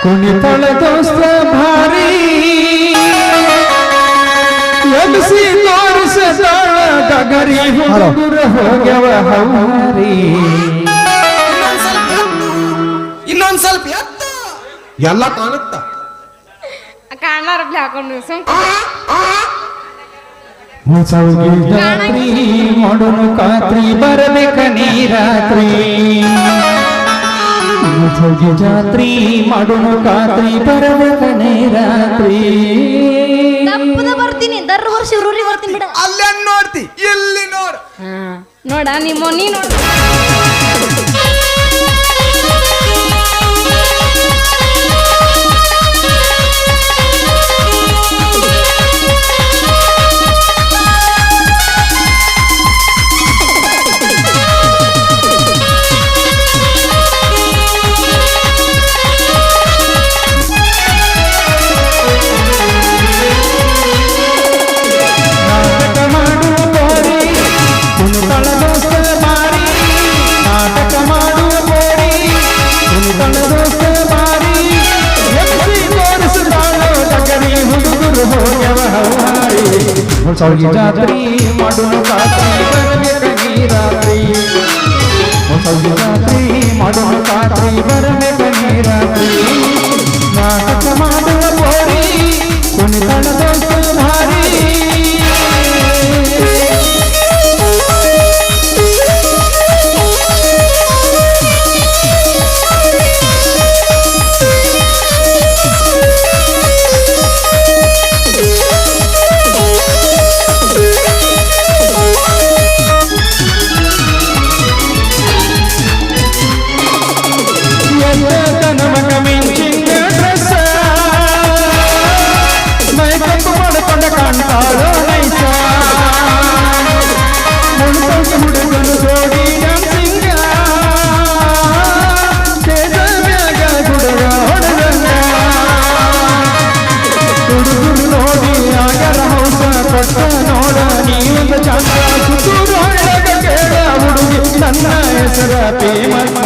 ಕುಣಿತಳ ದೋಸ್ತ ಭಾರಿ ಎಬ್ಸಿ ತೋರಿಸದಾಳ ಗಗರಿ ಹುಡುಗರ ಹೋಗ್ಯವ ಹವಾರಿ ಇನ್ನೊಂದ್ ಸ್ವಲ್ಪ ಎತ್ತ ಎಲ್ಲ ಕಾಣುತ್ತ ಕಾಣಾರಬ್ಲಿ ಹಾಕೊಂಡು ಜಾತ್ರಿ ಮಾಡೋನು ಕಾತ್ರಿ ಬರಬೇಕ ನೀರಾತ್ರಿ ಜಾತ್ರಿ ಮಾಡೋನು ಕಾತ್ರಿ ಬರಬೇಕ ನೀರಾತ್ರಿ ತಪ್ಪದ ಬರ್ತೀನಿ ದರ್ ವರ್ಷ ಊರಿಗೆ ಬರ್ತೀನಿ ಬಿಡ ಅಲ್ಲೇ ನೋಡ್ತಿ ಇಲ್ಲಿ ನೋಡ ನೋಡ ನಿಮ್ಮ ನೀ ನೋಡ ಜಾತ್ರಿ ಮಾಡೋನು ಕಾತ್ರಿ ಬರಬೇಕ ನೀರಾತ್ರಿ ಜಾತ್ರಿ ಮಾಡೋನು ಕಾತ್ರಿ ಬರಬೇಕ ನೀರಾತ್ರಿ ನಾಟಕ ಮಾಡುವ ಬೋರಿ ಕುಣಿತಳ ದೋಸ್ತ ಭಾರಿ ನೋಡ ನೀವೊಂದು ಚಂದ ಸುತ್ತೂರು ಕೇಳ ಹುಡುಗಿ ನನ್ನ ಹೆಸರ ಫೇಮಸ್